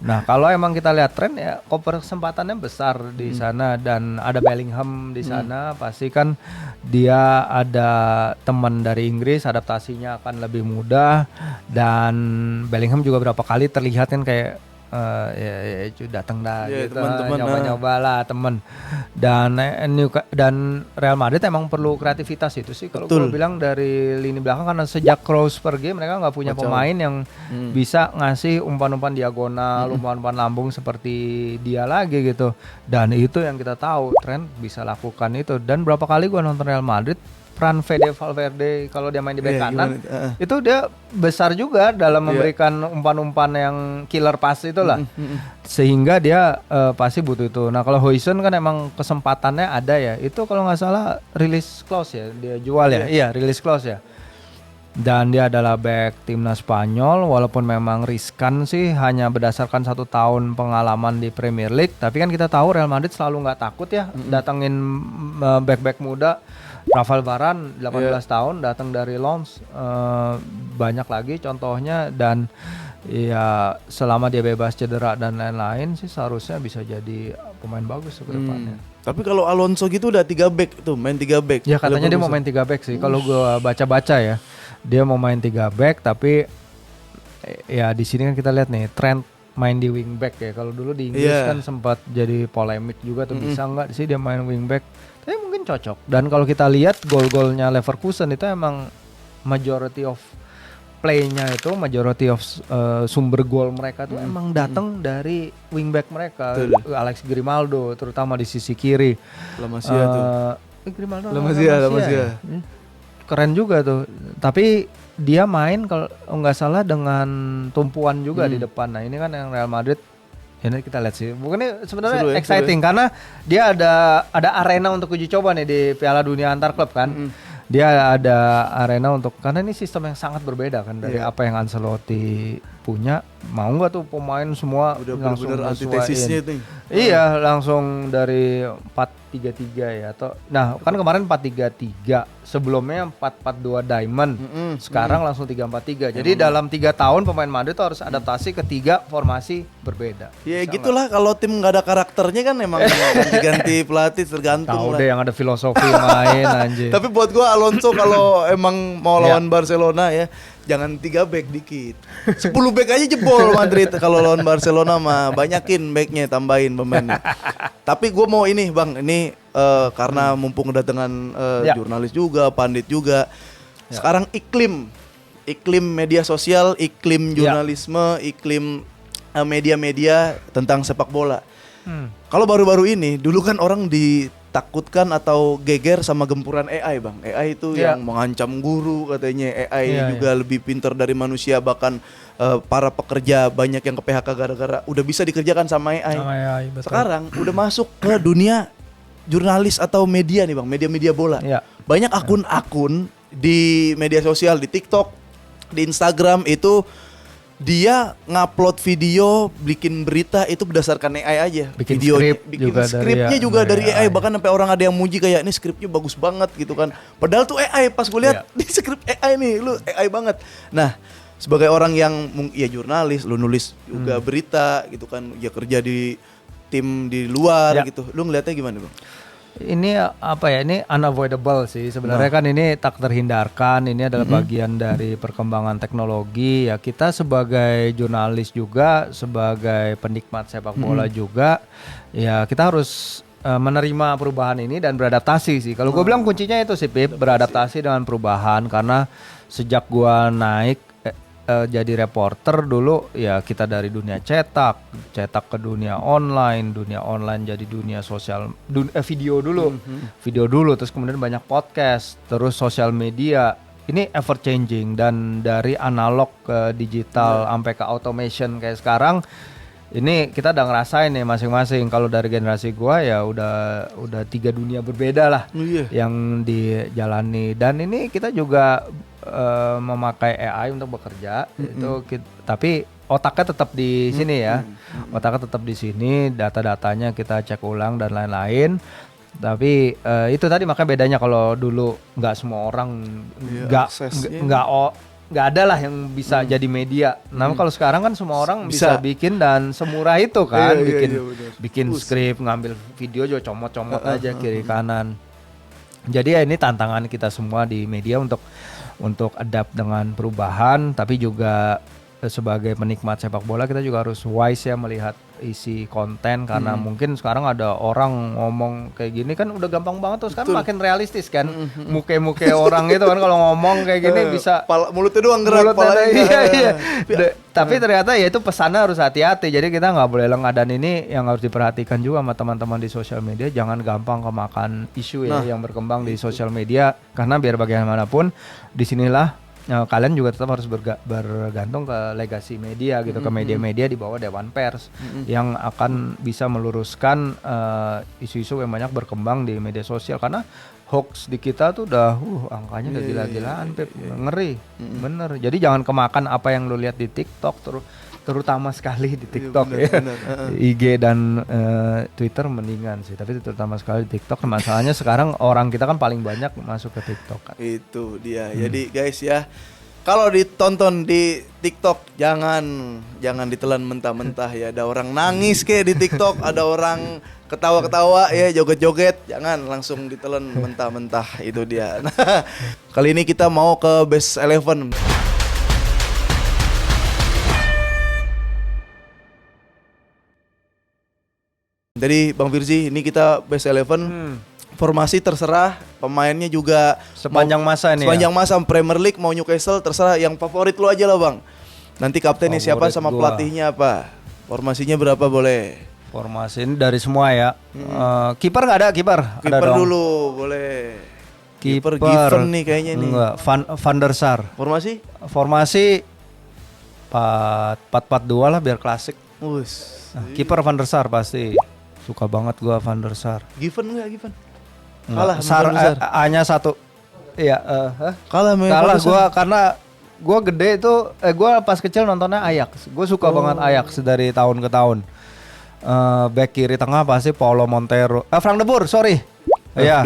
Speaker 1: Nah kalau emang kita lihat tren ya kesempatannya besar di sana dan ada Bellingham di sana pasti kan dia ada teman dari Inggris adaptasinya akan lebih mudah dan Bellingham juga berapa kali terlihat kan kayak ya datang dah
Speaker 2: Iya,
Speaker 1: gitu,
Speaker 2: teman-teman,
Speaker 1: nyoba-nyoba lah temen. Dan Real Madrid emang perlu kreativitas itu sih kalau gue bilang dari lini belakang, karena sejak Kroos pergi mereka nggak punya pemain yang bisa ngasih umpan-umpan diagonal, umpan-umpan lambung seperti dia lagi gitu. Dan itu yang kita tahu Trent bisa lakukan itu. Dan berapa kali gue nonton Real Madrid, peran Valverde kalau dia main di bek kanan itu dia besar juga dalam memberikan umpan-umpan yang killer pass itulah, sehingga dia pasti butuh itu. Nah kalau Huijsen kan emang kesempatannya ada ya, itu kalau nggak salah release clause ya dia jual ya, iya release clause ya. Dan dia adalah back timnas Spanyol, walaupun memang riskan sih hanya berdasarkan 1 tahun pengalaman di Premier League, tapi kan kita tahu Real Madrid selalu nggak takut ya datengin back-back muda. Rafael Varane 18 tahun datang dari Lens, banyak lagi contohnya, dan ya selama dia bebas cedera dan lain-lain sih seharusnya bisa jadi pemain bagus ke depannya.
Speaker 2: Tapi kalau Alonso gitu udah 3 back tuh, main 3 back.
Speaker 1: Ya katanya dia mau main 3 back sih. Kalau gua baca-baca ya, dia mau main 3 back, tapi ya di sini kan kita lihat nih Trent main di wing back ya. Kalau dulu di Inggris kan sempat jadi polemik juga tuh, bisa nggak sih dia main wing back? Tapi mungkin cocok. Dan kalau kita lihat gol-golnya Leverkusen itu emang majority of play-nya itu, majority of sumber gol mereka tuh emang datang dari wingback mereka. Alex Grimaldo terutama di sisi kiri.
Speaker 2: La Masia tuh.
Speaker 1: Grimaldo.
Speaker 2: La Masia.
Speaker 1: Keren juga tuh. Tapi dia main kalau nggak salah dengan tumpuan juga di depan. Nah ini kan yang Real Madrid. Ini kita lihat sih. Bukannya sebenarnya exciting karena dia ada arena untuk uji coba nih di Piala Dunia antar klub kan. Dia ada arena untuk, karena ini sistem yang sangat berbeda kan dari apa yang Ancelotti punya. Mau nggak tuh pemain semua
Speaker 2: udah
Speaker 1: langsung
Speaker 2: antitesisnya itu.
Speaker 1: Iya, langsung dari 4-3-3 ya atau nah kan kemarin 4-3-3, sebelumnya 4-4-2 diamond. Sekarang langsung 3-4-3. Jadi dalam 3 tahun pemain Madrid tuh harus adaptasi ke 3 formasi berbeda.
Speaker 2: Ya gitulah kalau tim nggak ada karakternya kan emang ganti pelatih tergantung.
Speaker 1: Tahu deh yang ada filosofi main anjir.
Speaker 2: Tapi buat gua Alonso kalau emang mau lawan Barcelona ya jangan 3 back dikit. 10 back aja jebol Madrid kalau lawan Barcelona mah, banyakin backnya, tambahin pemainnya. Tapi gue mau ini Bang, ini karena mumpung kedatangan jurnalis juga, pandit juga. Sekarang iklim media sosial, iklim jurnalisme, iklim media-media tentang sepak bola. Kalau baru-baru ini, dulu kan orang ditakutkan atau geger sama gempuran AI Bang. AI itu yang mengancam guru katanya. AI juga lebih pintar dari manusia, bahkan para pekerja banyak yang ke PHK gara-gara udah bisa dikerjakan sama AI.
Speaker 1: Betul.
Speaker 2: Sekarang udah masuk ke dunia jurnalis atau media nih Bang, media-media bola. Banyak akun-akun di media sosial, di TikTok, di Instagram itu dia ngupload video, bikin berita itu berdasarkan AI aja.
Speaker 1: Bikin
Speaker 2: skripnya juga dari AI. Bahkan sampai orang ada yang muji kayak ini skripnya bagus banget gitu kan. Padahal tuh AI, pas gue lihat di skrip AI nih, lu AI banget. Nah, sebagai orang yang ya jurnalis, lu nulis juga berita gitu kan, ya kerja di tim di luar gitu. Lu ngeliatnya gimana Bang?
Speaker 1: Ini apa ya, ini unavoidable sih sebenarnya. Kan ini tak terhindarkan, ini adalah bagian dari perkembangan teknologi ya. Kita sebagai jurnalis juga, sebagai penikmat sepak bola juga ya, kita harus menerima perubahan ini dan beradaptasi sih. Kalau gue bilang kuncinya itu sih Pip, beradaptasi dengan perubahan. Karena sejak gue naik jadi reporter dulu ya, kita dari dunia cetak ke dunia online jadi dunia sosial, video dulu, terus kemudian banyak podcast, terus sosial media. Ini ever changing, dan dari analog ke digital sampai ke automation kayak sekarang. Ini kita udah ngerasain nih masing-masing. Kalau dari generasi gua ya udah 3 dunia berbeda lah yang dijalani. Dan ini kita juga memakai AI untuk bekerja tapi otaknya tetap di sini ya. Otaknya tetap di sini, data-datanya kita cek ulang dan lain-lain. Tapi itu tadi makanya bedanya, kalau dulu nggak semua orang nggak ada lah yang bisa jadi media. Nah kalau sekarang kan semua orang bisa bikin, dan semurah itu kan bikin skrip, ngambil video juga comot-comot aja kiri kanan. Jadi ya ini tantangan kita semua di media untuk adapt dengan perubahan, tapi juga sebagai penikmat sepak bola kita juga harus wise ya melihat isi konten karena mungkin sekarang ada orang ngomong kayak gini kan udah gampang banget tuh sekarang makin realistis kan muke-muke orang itu kan kalau ngomong kayak gini bisa
Speaker 2: mulutnya doang gerak
Speaker 1: iya. Tapi ternyata ya itu pesannya harus hati-hati jadi kita nggak boleh lengah dan ini yang harus diperhatikan juga sama teman-teman di sosial media jangan gampang kemakan isu ya yang berkembang di sosial media karena biar bagaimanapun disinilah kalian juga tetap harus bergantung ke legasi media gitu ke media-media di bawah Dewan Pers yang akan bisa meluruskan isu-isu yang banyak berkembang di media sosial karena hoax di kita tuh udah angkanya udah gila-gilaan Pep ngeri bener jadi jangan kemakan apa yang lu lihat di TikTok terutama sekali di TikTok bener. IG dan Twitter mendingan sih tapi terutama sekali di TikTok masalahnya sekarang orang kita kan paling banyak masuk ke TikTok kan.
Speaker 2: Itu dia jadi guys ya kalau ditonton di TikTok jangan ditelan mentah-mentah ya ada orang nangis kayak di TikTok ada orang ketawa-ketawa ya joget-joget jangan langsung ditelan mentah-mentah itu dia. Nah, kali ini kita mau ke Best 11. Jadi Bang Firzi, ini kita Best 11 formasi terserah, pemainnya juga
Speaker 1: sepanjang masa nih.
Speaker 2: Sepanjang masa Premier League mau Newcastle terserah yang favorit lu aja lah Bang. Nanti kaptennya siapa sama pelatihnya apa? Formasinya berapa boleh?
Speaker 1: Formasi ini dari semua ya. Kiper nggak ada kiper?
Speaker 2: Kiper dulu boleh. Kiper Given nih kayaknya nih.
Speaker 1: Enggak, Van der Sar. Formasi 4-4-2 lah biar klasik. Kiper Van der Sar pasti. Suka banget gua Van der Sar.
Speaker 2: Given enggak Given?
Speaker 1: Kalah Sar A-nya 1. Iya,
Speaker 2: Kalah
Speaker 1: gua karena gua gede itu gua pas kecil nontonnya Ajax. Gua suka banget Ajax dari tahun ke tahun. Back kiri tengah pasti Paulo Montero. Frank de Boer, sorry. Iya.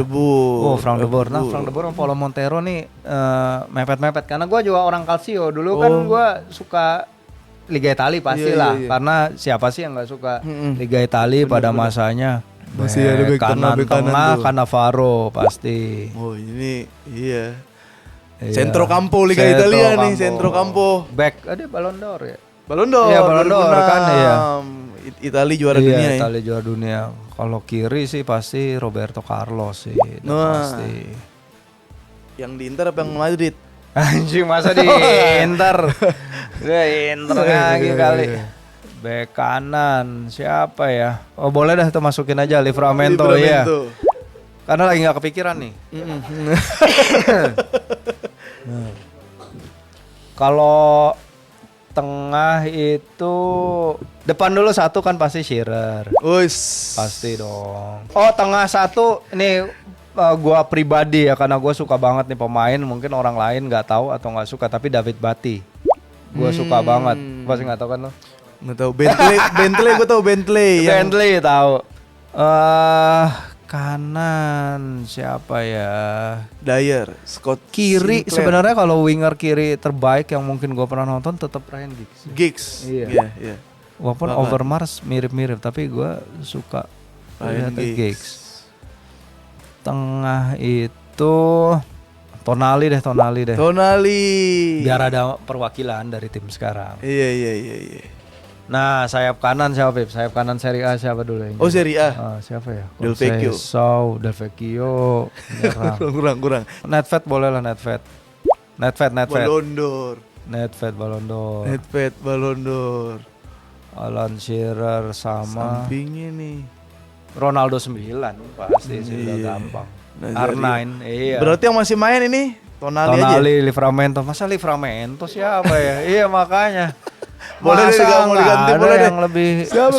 Speaker 1: Frank de Boer. Nah, Frank de Boer sama Paulo Montero nih mepet-mepet karena gua juga orang Calcio. Dulu kan gua suka Liga Italia pastilah karena siapa sih yang nggak suka Liga Italia pada masanya
Speaker 2: masih ada bek
Speaker 1: tengah Cannavaro pasti.
Speaker 2: Oh ini iya. Centrocampo Liga Italia nih Centrocampo.
Speaker 1: Back ada Ballon d'Or ya.
Speaker 2: Ballon d'Or.
Speaker 1: Iya Ballon d'Or kan ya.
Speaker 2: Italia juara dunia ya.
Speaker 1: Italia juara dunia. Kalau kiri sih pasti Roberto Carlos sih. Pasti.
Speaker 2: Yang di Inter apa yang Madrid?
Speaker 1: Anjing masa di Inter. Inter lagi kali. Bek kanan siapa ya? Oh boleh dah tuh masukin aja Livramento ya. Karena lagi nggak kepikiran nih. Kalau tengah itu depan dulu satu kan pasti Shearer. Pasti dong. Oh tengah satu ini gua pribadi ya karena gua suka banget nih pemain mungkin orang lain nggak tahu atau nggak suka tapi David Batty. Gua suka banget. Pasti nggak tahu kan lo?
Speaker 2: Nggak tahu. Bentley gue tahu Bentley.
Speaker 1: Bentley tahu. Kanan siapa ya?
Speaker 2: Dyer, Scott.
Speaker 1: Kiri sebenarnya kalau winger kiri terbaik yang mungkin gua pernah nonton tetap Ryan
Speaker 2: Giggs. Iya.
Speaker 1: Walaupun Overmars mirip-mirip tapi gua suka
Speaker 2: Ryan Giggs.
Speaker 1: Tengah itu Tonali deh. Biar ada perwakilan dari tim sekarang.
Speaker 2: Iya.
Speaker 1: Nah, sayap kanan siapa, Pip? Sayap kanan Serie A siapa dulu ini?
Speaker 2: Oh, Serie A.
Speaker 1: Siapa ya?
Speaker 2: Del Vecchio.
Speaker 1: Del Vecchio.
Speaker 2: kurang.
Speaker 1: Nedved boleh lah Nedved.
Speaker 2: Ballon d'Or.
Speaker 1: Alan Shearer sama
Speaker 2: sampingnya nih.
Speaker 1: Ronaldo 9 pasti sih udah gampang. R9 iya.
Speaker 2: Berarti yang masih main ini Tonali aja.
Speaker 1: Livramento. Masa Livramento siapa ya? Iya makanya.
Speaker 2: Boleh mau diganti boleh
Speaker 1: yang lebih siapa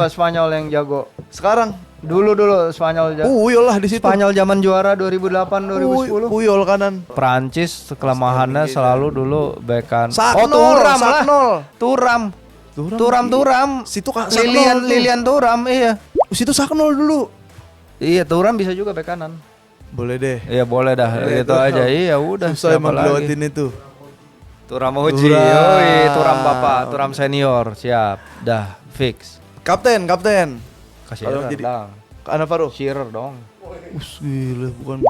Speaker 1: Spanyol yang jago
Speaker 2: sekarang?
Speaker 1: Dulu Spanyol jago.
Speaker 2: Puyol lah di situ.
Speaker 1: Spanyol zaman juara 2008 2010.
Speaker 2: Puyol kanan.
Speaker 1: Prancis kelemahannya selalu dulu bekan. Turam.
Speaker 2: Situ
Speaker 1: Lilian Turam iya.
Speaker 2: Situ Saknol dulu.
Speaker 1: Iya, Turam bisa juga bek kanan.
Speaker 2: Boleh deh.
Speaker 1: Iya, boleh dah. Gitu aja. Iya, udah.
Speaker 2: Susah emang lewatin itu.
Speaker 1: Turam Uji. Turam Bapak, Turam senior. Siap. Dah, fix.
Speaker 2: Kapten.
Speaker 1: Kasih
Speaker 2: dong. Cannavaro.
Speaker 1: Shearer dong.
Speaker 2: Gila, bukan.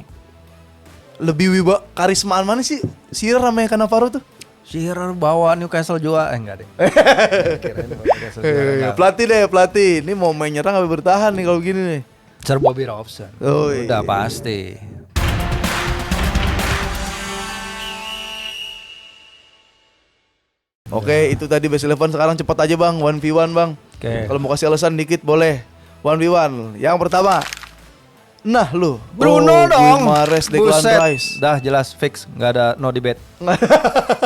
Speaker 2: Lebih karismaan mana sih Shearer sama Cannavaro tuh?
Speaker 1: Shearer bawa Newcastle juara, enggak deh. Kirain bawa Newcastle juara. Enggak.
Speaker 2: Pelatih. Ini mau main nyerang apa bertahan nih kalau gini nih?
Speaker 1: Sir Bobby Robson.
Speaker 2: Oh,
Speaker 1: Udah
Speaker 2: iya.
Speaker 1: pasti.
Speaker 2: Oke, itu tadi best 11. Sekarang cepat aja bang, 1v1 bang.
Speaker 1: Oke.
Speaker 2: Kalau mau kasih alasan dikit boleh. 1v1. Yang pertama, nah lu
Speaker 1: Bruno dong.
Speaker 2: Guimaraes, Declan
Speaker 1: Buset.
Speaker 2: Rice.
Speaker 1: Dah jelas fix, nggak ada no debate.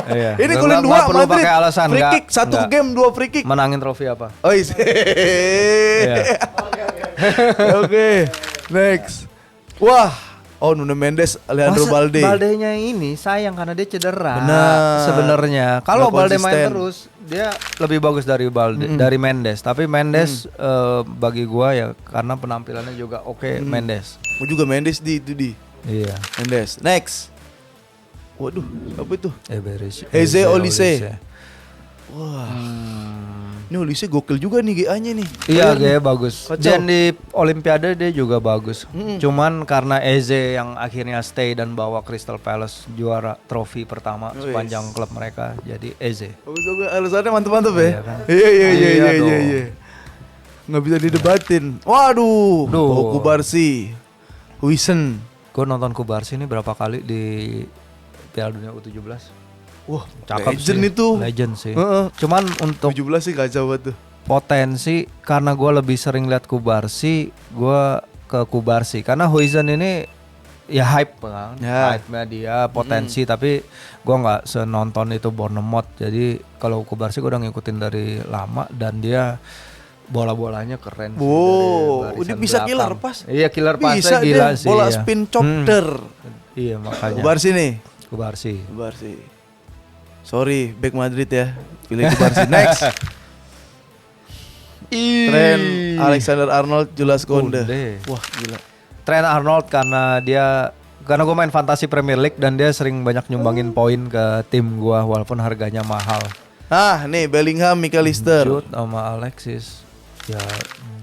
Speaker 1: Iya.
Speaker 2: Ini
Speaker 1: Nggak-
Speaker 2: golin
Speaker 1: nggak
Speaker 2: 2
Speaker 1: perlu
Speaker 2: Madrid.
Speaker 1: pakai alasan.
Speaker 2: Free
Speaker 1: nggak-
Speaker 2: kick, 1
Speaker 1: nggak.
Speaker 2: game 2 free kick.
Speaker 1: Menangin trofi apa?
Speaker 2: Oh iya. Oke, next. Wah, Nuno Mendes, Alejandro
Speaker 1: Masa
Speaker 2: Balde.
Speaker 1: Baldenya ini sayang karena dia cedera.
Speaker 2: Benar.
Speaker 1: Sebenarnya kalau
Speaker 2: Nggak
Speaker 1: Balde main
Speaker 2: konsisten.
Speaker 1: terus dia lebih bagus dari dari Mendes. Tapi Mendes bagi gua ya karena penampilannya juga oke Mendes.
Speaker 2: Mau juga Mendes di.
Speaker 1: Iya.
Speaker 2: Mendes. Next. Waduh, apa itu?
Speaker 1: Eze
Speaker 2: Olise. Wah. Ini Olise gokil juga nih GA-nya nih.
Speaker 1: Iya, dia bagus.
Speaker 2: Kacau.
Speaker 1: Dan di Olimpiade dia juga bagus. Cuman karena Eze yang akhirnya stay dan bawa Crystal Palace juara trofi pertama sepanjang klub mereka, jadi Eze.
Speaker 2: Bagus. Alasannya mantep-mantep ya.
Speaker 1: Iya kan?
Speaker 2: Iya.
Speaker 1: Iya dong.
Speaker 2: Nggak bisa didebatin. Waduh.
Speaker 1: Duh.
Speaker 2: Kubarsi. Huijsen.
Speaker 1: Gue nonton Kubarsi ini berapa kali di Piala Dunia U17.
Speaker 2: Wah,
Speaker 1: Cakep
Speaker 2: legend
Speaker 1: sih.
Speaker 2: itu.
Speaker 1: Legend sih.
Speaker 2: Heeh.
Speaker 1: Cuman untuk
Speaker 2: 17 sih kacau banget tuh.
Speaker 1: potensi karena gue lebih sering lihat Kubarsi, gue ke Kubarsi karena Huijsen ini ya hype kan,
Speaker 2: Ya.
Speaker 1: hype-nya dia potensi tapi gue nggak senonton itu Bournemouth. Jadi kalau Kubarsi gue udah ngikutin dari lama dan dia bola-bolanya keren sih
Speaker 2: Wow,
Speaker 1: dari barisan
Speaker 2: dia bisa
Speaker 1: belakang.
Speaker 2: killer pass.
Speaker 1: Iya killer pass
Speaker 2: Bisa
Speaker 1: gila
Speaker 2: dia
Speaker 1: sih.
Speaker 2: bola
Speaker 1: iya.
Speaker 2: spin chopper.
Speaker 1: Iya makanya
Speaker 2: Kubarsi nih.
Speaker 1: Kubarsi.
Speaker 2: Kubarsi. Sorry, back Madrid ya. Pilih Kubarsi. Next. Trent Alexander-Arnold, Jules Kounde.
Speaker 1: Kounde.
Speaker 2: Wah, gila.
Speaker 1: Trent Arnold karena gue main fantasi Premier League dan dia sering banyak nyumbangin poin ke tim gue walaupun harganya mahal.
Speaker 2: Ah, nih Bellingham, McAllister.
Speaker 1: Jude sama Alexis. Ya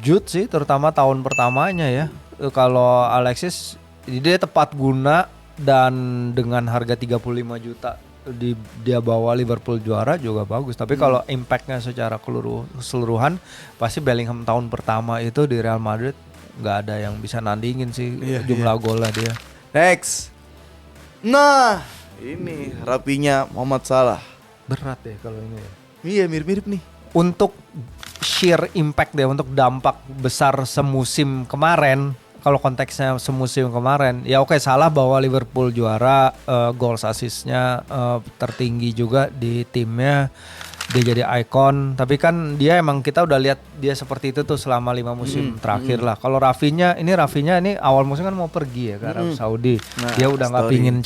Speaker 1: Jude sih terutama tahun pertamanya ya. Kalau Alexis dia tepat guna dan dengan harga 35 juta dia bawa Liverpool juara juga bagus. Tapi kalau impactnya secara keseluruhan pasti Bellingham tahun pertama itu di Real Madrid nggak ada yang bisa nandingin sih jumlah golnya dia.
Speaker 2: Next. Nah, ini rapinya Muhammad Salah.
Speaker 1: Berat deh kalau ini.
Speaker 2: Iya, mirip-mirip nih.
Speaker 1: Untuk sheer impact deh, untuk dampak besar semusim kemarin, kalau konteksnya semusim kemarin, ya oke Salah bawa Liverpool juara, goals assist-nya tertinggi juga di timnya, dia jadi ikon. Tapi kan dia emang kita udah lihat dia seperti itu tuh selama 5 musim terakhir lah. Kalau Rafinha ini awal musim kan mau pergi ya ke Arab Saudi.
Speaker 2: Nah,
Speaker 1: Dia udah nggak
Speaker 2: story.
Speaker 1: pingin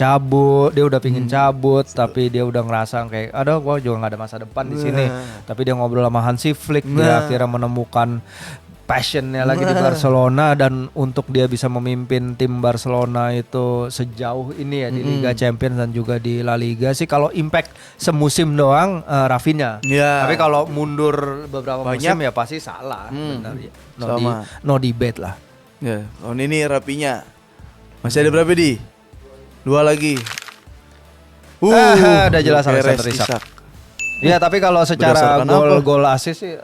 Speaker 1: cabut, tapi dia udah ngerasa kayak, aduh gua juga nggak ada masa depan di sini. Tapi dia ngobrol sama Hansi Flick, dia akhirnya menemukan passionnya lagi di Barcelona dan untuk dia bisa memimpin tim Barcelona itu sejauh ini ya di Liga Champions dan juga di La Liga sih. Kalau impact semusim doang Rafinha.
Speaker 2: Ya.
Speaker 1: Tapi kalau mundur beberapa
Speaker 2: Banyak.
Speaker 1: musim ya pasti Salah. Benar ya.
Speaker 2: Sama.
Speaker 1: No debate lah.
Speaker 2: Ya, tahun ini rapinya. Masih ada berapa di? 2 lagi.
Speaker 1: Udah jelas
Speaker 2: Gyökeres,
Speaker 1: Alexander Isak.
Speaker 2: Isak.
Speaker 1: Iya tapi kalau secara
Speaker 2: Berdasarkan apa?
Speaker 1: gol assist sih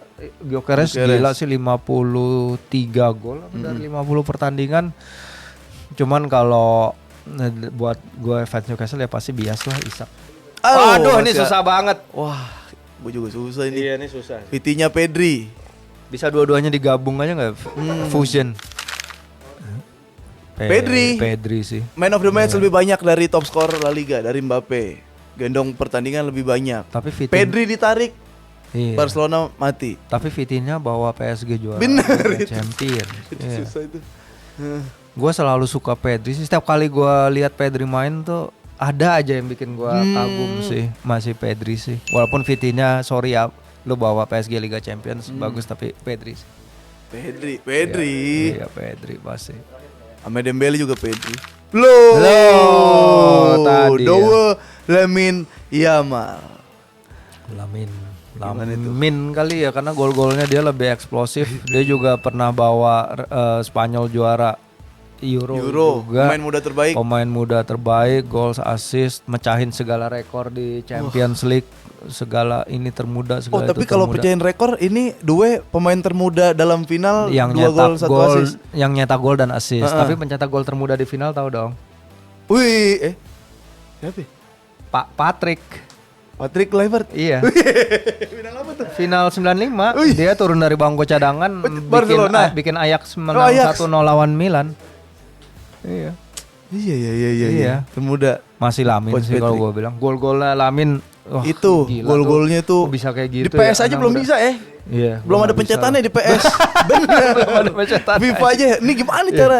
Speaker 1: Gyökeres
Speaker 2: Gyökeres.
Speaker 1: gila sih 53 gol dari 50 pertandingan. Cuman kalau buat gue fans Newcastle ya pasti bias lah Isak. Waduh ini
Speaker 2: masih-
Speaker 1: susah banget.
Speaker 2: Wah, gue juga susah ini.
Speaker 1: Iya ini susah.
Speaker 2: Vitinha, Pedri.
Speaker 1: Bisa dua-duanya digabung aja nggak? Fusion. Pedri sih.
Speaker 2: Man of the match
Speaker 1: Iya.
Speaker 2: lebih banyak dari top scorer La Liga, dari Mbappe. Gendong pertandingan lebih banyak.
Speaker 1: Tapi Vitinha,
Speaker 2: Pedri ditarik,
Speaker 1: iya.
Speaker 2: Barcelona mati.
Speaker 1: Tapi Vitinha bawa PSG juara
Speaker 2: Bener
Speaker 1: Liga
Speaker 2: itu.
Speaker 1: Champion.
Speaker 2: Itu
Speaker 1: Iya.
Speaker 2: susah itu.
Speaker 1: Gue selalu suka Pedri sih. Setiap kali gue lihat Pedri main tuh ada aja yang bikin gue kagum sih. Masih Pedri sih. Walaupun Vitinha sorry ya, lu bawa PSG Liga Champions bagus tapi Pedri sih.
Speaker 2: Pedri.
Speaker 1: Iya Pedri pasti.
Speaker 2: Ahmed Dembele juga Pedri. Loh,
Speaker 1: tadi ya.
Speaker 2: Lamine Yamal.
Speaker 1: Lamin kali ya karena gol-golnya dia lebih eksplosif. Dia juga pernah bawa Spanyol juara Euro juga.
Speaker 2: Pemain muda terbaik.
Speaker 1: Pemain muda terbaik, goals, assist, mecahin segala rekor di Champions League, segala ini termuda segala
Speaker 2: tapi
Speaker 1: itu
Speaker 2: kalau
Speaker 1: termuda.
Speaker 2: pecahin rekor ini Due pemain termuda dalam final
Speaker 1: Yang
Speaker 2: 2 gol 1 assist.
Speaker 1: yang nyetak gol dan assist. Tapi pencetak gol termuda di final tahu dong?
Speaker 2: Wih, siapa?
Speaker 1: Pak Patrick.
Speaker 2: Patrick Kluivert.
Speaker 1: Iya.
Speaker 2: Final apa tuh?
Speaker 1: Final 95 dia turun dari bangku cadangan
Speaker 2: Barcelona.
Speaker 1: bikin Ajax menang 1-0 lawan Milan. Iya.
Speaker 2: Iya. Termuda.
Speaker 1: Masih Lamin
Speaker 2: Coach
Speaker 1: sih kalau
Speaker 2: Patrick.
Speaker 1: gue bilang. Gol-golnya Lamin
Speaker 2: Itu
Speaker 1: gila
Speaker 2: gol-golnya tuh
Speaker 1: kok bisa kayak gitu.
Speaker 2: di PS
Speaker 1: ya,
Speaker 2: aja
Speaker 1: anak
Speaker 2: belum
Speaker 1: muda.
Speaker 2: bisa
Speaker 1: Iya.
Speaker 2: belum
Speaker 1: gua
Speaker 2: ada
Speaker 1: nggak bisa
Speaker 2: pencetannya
Speaker 1: lah.
Speaker 2: di PS. Bener.
Speaker 1: Belum ada pencetannya.
Speaker 2: FIFA aja. Ini gimana cara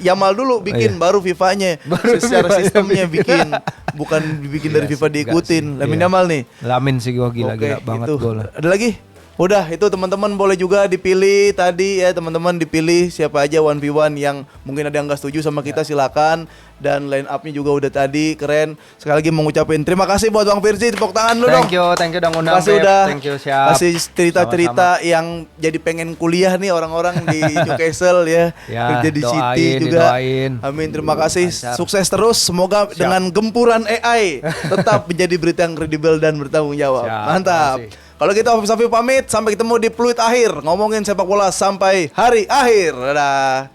Speaker 2: Yamal dulu bikin baru FIFA-nya. Secara
Speaker 1: FIFA-nya
Speaker 2: sistemnya bikin. Bukan dibikin dari
Speaker 1: Iya
Speaker 2: FIFA
Speaker 1: sih,
Speaker 2: diikutin.
Speaker 1: enggak sih.
Speaker 2: Lamin
Speaker 1: Iya.
Speaker 2: Yamal nih.
Speaker 1: Lamin sih gua gila-gila banget
Speaker 2: itu.
Speaker 1: gol.
Speaker 2: Ada lagi? Udah, itu teman-teman boleh juga dipilih tadi ya, teman-teman dipilih siapa aja 1v1 yang mungkin ada yang nggak setuju sama kita silakan. Dan line up-nya juga udah tadi keren. Sekali lagi mengucapin terima kasih buat Bang Firzi, tepuk tangan lu dong.
Speaker 1: Thank you udah ngundang.
Speaker 2: Kasih
Speaker 1: Beb.
Speaker 2: udah
Speaker 1: Thank you siap.
Speaker 2: kasih cerita-cerita yang jadi pengen kuliah nih orang-orang di Newcastle ya,
Speaker 1: Ya,
Speaker 2: kerja di City
Speaker 1: doain,
Speaker 2: juga.
Speaker 1: didoain.
Speaker 2: Amin, terima kasih.
Speaker 1: Lancar.
Speaker 2: Sukses terus. Semoga dengan gempuran AI tetap menjadi berita yang kredibel dan bertanggung jawab.
Speaker 1: Siap,
Speaker 2: Mantap.
Speaker 1: terima kasih.
Speaker 2: Kalau gitu Afif Safi pamit, sampai ketemu di Pluit Akhir, ngomongin sepak bola sampai hari akhir. Dadah.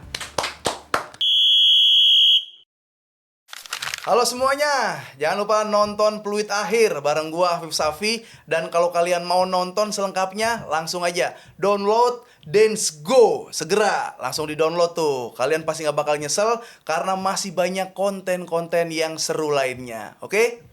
Speaker 2: Halo semuanya, jangan lupa nonton Pluit Akhir bareng gua Afif Safi. Dan kalau kalian mau nonton selengkapnya, langsung aja download Dance Go. Segera, langsung di-download tuh. Kalian pasti gak bakal nyesel karena masih banyak konten-konten yang seru lainnya. Oke?